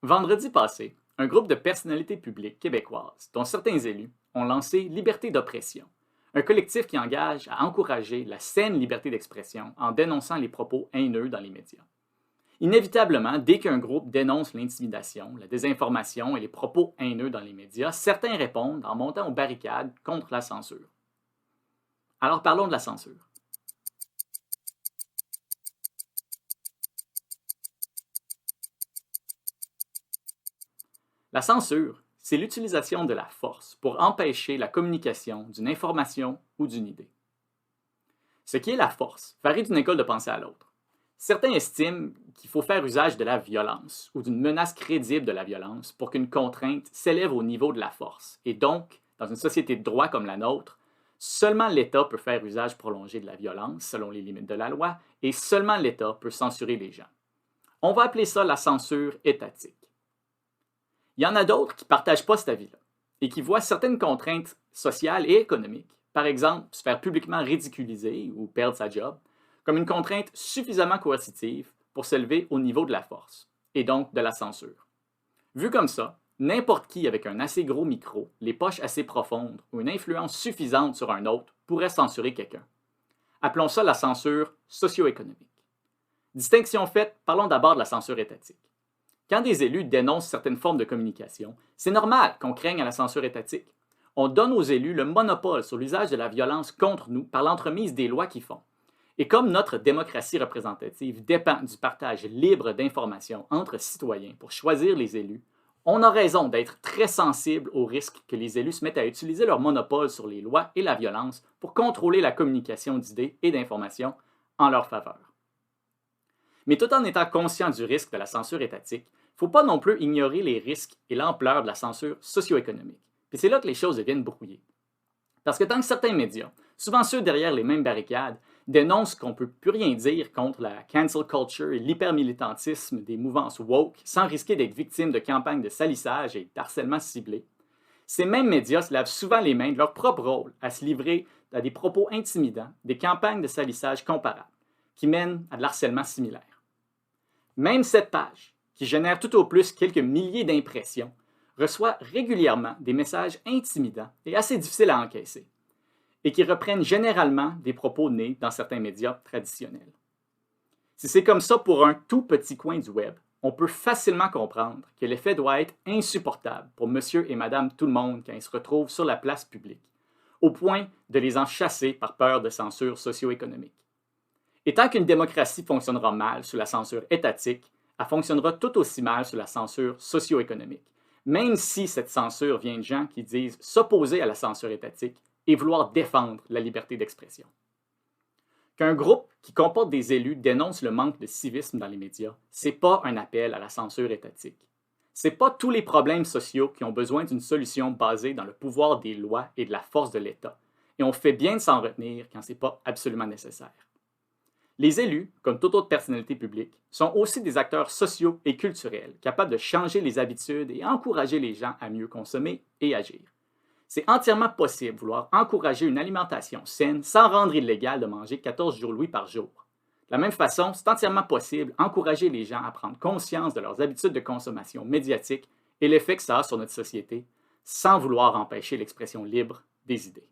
Vendredi passé, un groupe de personnalités publiques québécoises, dont certains élus, ont lancé Liberté d'oppression, un collectif qui engage à encourager la saine liberté d'expression en dénonçant les propos haineux dans les médias. Inévitablement, dès qu'un groupe dénonce l'intimidation, la désinformation et les propos haineux dans les médias, certains répondent en montant aux barricades contre la censure. Alors parlons de la censure. La censure, c'est l'utilisation de la force pour empêcher la communication d'une information ou d'une idée. Ce qui est la force varie d'une école de pensée à l'autre. Certains estiment qu'il faut faire usage de la violence ou d'une menace crédible de la violence pour qu'une contrainte s'élève au niveau de la force. Et donc, dans une société de droit comme la nôtre, seulement l'État peut faire usage prolongé de la violence selon les limites de la loi et seulement l'État peut censurer les gens. On va appeler ça la censure étatique. Il y en a d'autres qui ne partagent pas cet avis-là et qui voient certaines contraintes sociales et économiques, par exemple se faire publiquement ridiculiser ou perdre sa job, comme une contrainte suffisamment coercitive pour s'élever au niveau de la force, et donc de la censure. Vu comme ça, n'importe qui avec un assez gros micro, les poches assez profondes ou une influence suffisante sur un autre pourrait censurer quelqu'un. Appelons ça la censure socio-économique. Distinction faite, parlons d'abord de la censure étatique. Quand des élus dénoncent certaines formes de communication, c'est normal qu'on craigne à la censure étatique. On donne aux élus le monopole sur l'usage de la violence contre nous par l'entremise des lois qu'ils font. Et comme notre démocratie représentative dépend du partage libre d'informations entre citoyens pour choisir les élus, on a raison d'être très sensible au risque que les élus se mettent à utiliser leur monopole sur les lois et la violence pour contrôler la communication d'idées et d'informations en leur faveur. Mais tout en étant conscient du risque de la censure étatique, il ne faut pas non plus ignorer les risques et l'ampleur de la censure socio-économique. Puis c'est là que les choses deviennent brouillées. Parce que tant que certains médias, souvent ceux derrière les mêmes barricades, dénoncent qu'on ne peut plus rien dire contre la cancel culture et l'hypermilitantisme des mouvances woke sans risquer d'être victimes de campagnes de salissage et d'harcèlement ciblé, ces mêmes médias se lavent souvent les mains de leur propre rôle à se livrer à des propos intimidants, des campagnes de salissage comparables, qui mènent à de l'harcèlement similaire. Même cette page, qui génère tout au plus quelques milliers d'impressions, reçoit régulièrement des messages intimidants et assez difficiles à encaisser, et qui reprennent généralement des propos nés dans certains médias traditionnels. Si c'est comme ça pour un tout petit coin du web, on peut facilement comprendre que l'effet doit être insupportable pour monsieur et madame tout le monde quand ils se retrouvent sur la place publique, au point de les en chasser par peur de censure socio-économique. Et tant qu'une démocratie fonctionnera mal sous la censure étatique, elle fonctionnera tout aussi mal sous la censure socio-économique, même si cette censure vient de gens qui disent s'opposer à la censure étatique et vouloir défendre la liberté d'expression. Qu'un groupe qui comporte des élus dénonce le manque de civisme dans les médias, c'est pas un appel à la censure étatique. C'est pas tous les problèmes sociaux qui ont besoin d'une solution basée dans le pouvoir des lois et de la force de l'État, et on fait bien de s'en retenir quand c'est pas absolument nécessaire. Les élus, comme toute autre personnalité publique, sont aussi des acteurs sociaux et culturels capables de changer les habitudes et encourager les gens à mieux consommer et agir. C'est entièrement possible de vouloir encourager une alimentation saine sans rendre illégal de manger 14 jours Louis par jour. De la même façon, c'est entièrement possible d'encourager les gens à prendre conscience de leurs habitudes de consommation médiatique et l'effet que ça a sur notre société sans vouloir empêcher l'expression libre des idées.